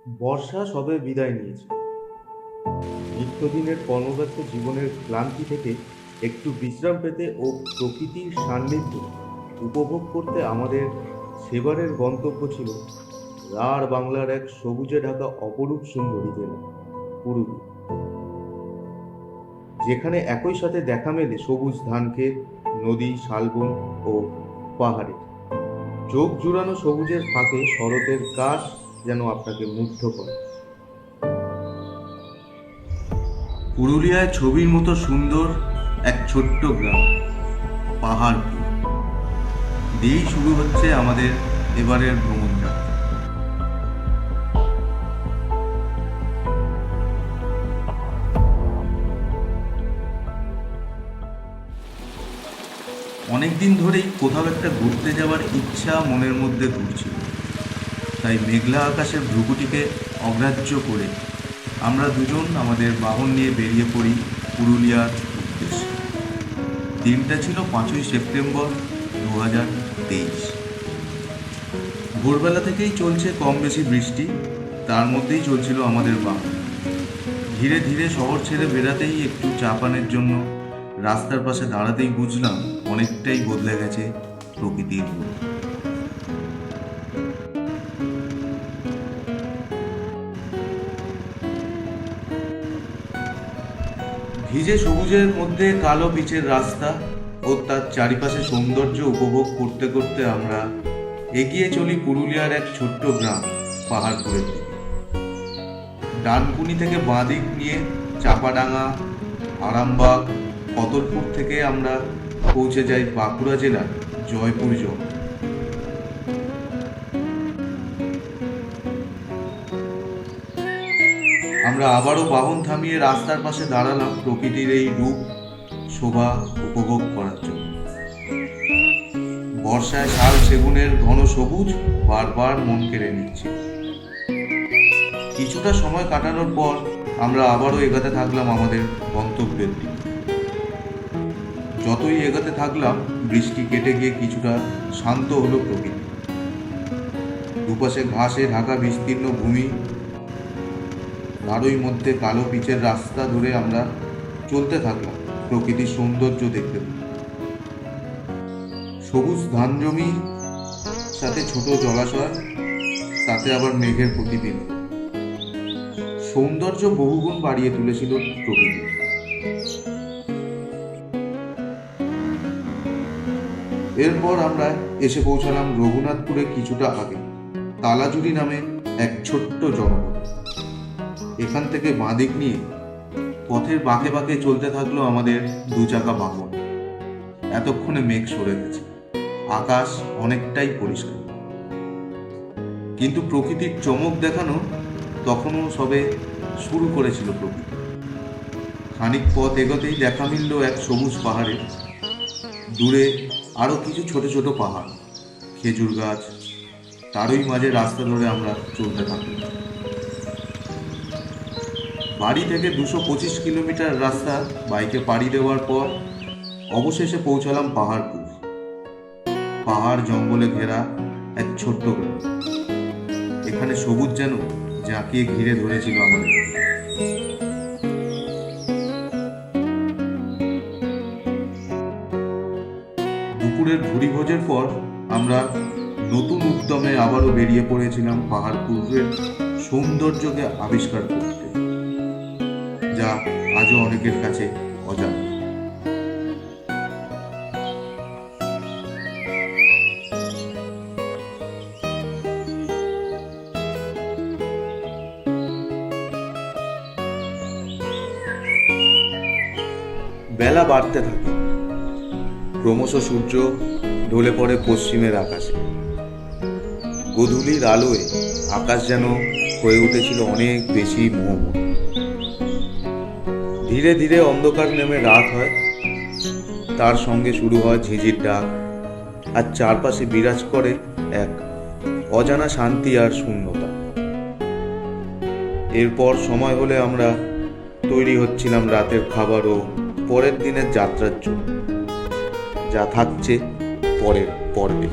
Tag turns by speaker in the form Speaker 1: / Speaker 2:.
Speaker 1: বর্ষা সবে বিদায় নিয়েছে। নিত্যদিনের কর্মব্যস্ত জীবনের ক্লান্তি থেকে একটু বিশ্রাম পেতে ও প্রকৃতির সান্নিধ্য উপভোগ করতে আমাদের সেবারের গন্তব্য ছিল রাঢ় বাংলার এক সবুজে ঢাকা অপরূপ সুন্দরী জেলা পুরুলিয়া, যেখানে একই সাথে দেখা মেলে সবুজ ধানক্ষেত, নদী, শালবন ও পাহাড়ে। চোখ জুড়ানো সবুজের ফাঁকে শরতের কাশ যেন আপনাকে মুগ্ধ করে। পুরুলিয়ায় ছবির মতো সুন্দর এক ছোট্ট গ্রাম পাহাড়পুর দিয়েই শুরু হচ্ছে আমাদের এবারের ভ্রমণ যাত্রা। অনেকদিন ধরেই কোথাও একটা ঘুরতে যাওয়ার ইচ্ছা মনের মধ্যে ঘুরছিল, তাই মেঘলা আকাশের ভ্রুকুটিকে অগ্রাহ্য করে আমরা দুজন আমাদের বাহন নিয়ে বেরিয়ে পড়ি পুরুলিয়ার উদ্দেশ্যে। দিনটা ছিল 5ই সেপ্টেম্বর 2023। ভোরবেলা থেকেই চলছে কম বেশি বৃষ্টি, তার মধ্যেই চলছিল আমাদের বাহন। ধীরে ধীরে শহর ছেড়ে বেরাতেই একটু চা পানের জন্য রাস্তার পাশে দাঁড়াতেই বুঝলাম অনেকটাই বদলে গেছে প্রকৃতির রূপ। ভিজে সবুজের মধ্যে কালো পিচের রাস্তা ও তার চারিপাশে সৌন্দর্য উপভোগ করতে করতে আমরা এগিয়ে চলি পুরুলিয়ার এক ছোট্ট গ্রাম পাহাড়পুরের দিকে। ডানকুনি থেকে বাঁ দিক নিয়ে চাপাডাঙ্গা, আরামবাগ, কদরপুর থেকে আমরা পৌঁছে যাই বাঁকুড়া জেলার জয়পুর জোন। আমরা আবারও বাহন থামিয়ে রাস্তার পাশে দাঁড়ালাম প্রকৃতির এই রূপ শোভা উপভোগ করার জন্য। বর্ষায় শাল সেগুনের ঘন সবুজ বারবার মন কেড়ে নিচ্ছে। কিছুটা সময় কাটানোর পর আমরা আবারও এগোতে থাকলাম আমাদের গন্তব্যের দিকে। যতই এগোতে থাকলাম বৃষ্টি কেটে গিয়ে কিছুটা শান্ত হলো প্রকৃতি। দুপাশে ঘাসে ঢাকা বিস্তীর্ণ ভূমি, তারই মধ্যে কালো পিচের রাস্তা ধরে আমরা চলতে থাকলাম প্রকৃতির সৌন্দর্য দেখতে। সবুজ ধান জমি, সাথে ছোট জলাশয়, তাতে আবার মেঘের প্রতিবিম্ব, সৌন্দর্য বহুগুণ বাড়িয়ে তুলেছিল প্রকৃতি। এরপর আমরা এসে পৌঁছালাম রঘুনাথপুরে কিছুটা আগে তালাজুড়ি নামে এক ছোট্ট জনপদ। এখান থেকে বাঁদিক নিয়ে পথের বাঁকে বাঁকে চলতে থাকলো আমাদের 2 চাকা বাহন। এতক্ষণে মেঘ সরে গেছে, আকাশ অনেকটাই পরিষ্কার, কিন্তু প্রকৃতির চমক দেখানো তখনও সবে শুরু করেছিল প্রকৃতি। খানিক পথ এগোতেই দেখা মিলল এক সবুজ পাহাড়ে, দূরে আরো কিছু ছোট ছোট পাহাড়, খেজুর গাছ, তারই মাঝে রাস্তা ধরে আমরা চলতে থাকি। বাড়ি থেকে 225 কিলোমিটার রাস্তা বাইকে পাড়ি দেওয়ার পর অবশেষে পৌঁছালাম পাহাড়পুর। পাহাড় জঙ্গলে ঘেরা এক ছোট্ট গ্রাম। এখানে সবুজ যেন জাঁকিয়ে ঘিরে ধরেছিল আমাদের। দুপুরের ভুরিভোজের পর আমরা নতুন উদ্যমে আবারও বেরিয়ে পড়েছিলাম পাহাড়পুরের সৌন্দর্যকে আবিষ্কার করতে, যা আজও অনেকের কাছে অজানা। বেলা বাড়তে থাকে, ক্রমশ সূর্য ঢলে পড়ে পশ্চিমের আকাশে। গোধূলির আলোয় আকাশ যেন হয়ে উঠেছিল অনেক বেশি মোহময়। ধীরে ধীরে অন্ধকার নেমে রাত হয়, তার সঙ্গে শুরু হয় ঝিঁঝির ডাক, আর চারপাশে বিরাজ করে এক অজানা শান্তি আর শূন্যতা। এরপর সময় হলে আমরা তৈরি হচ্ছিলাম রাতের খাবার ও পরের দিনের যাত্রার জন্য, যা থাকছে পরের পর্বে।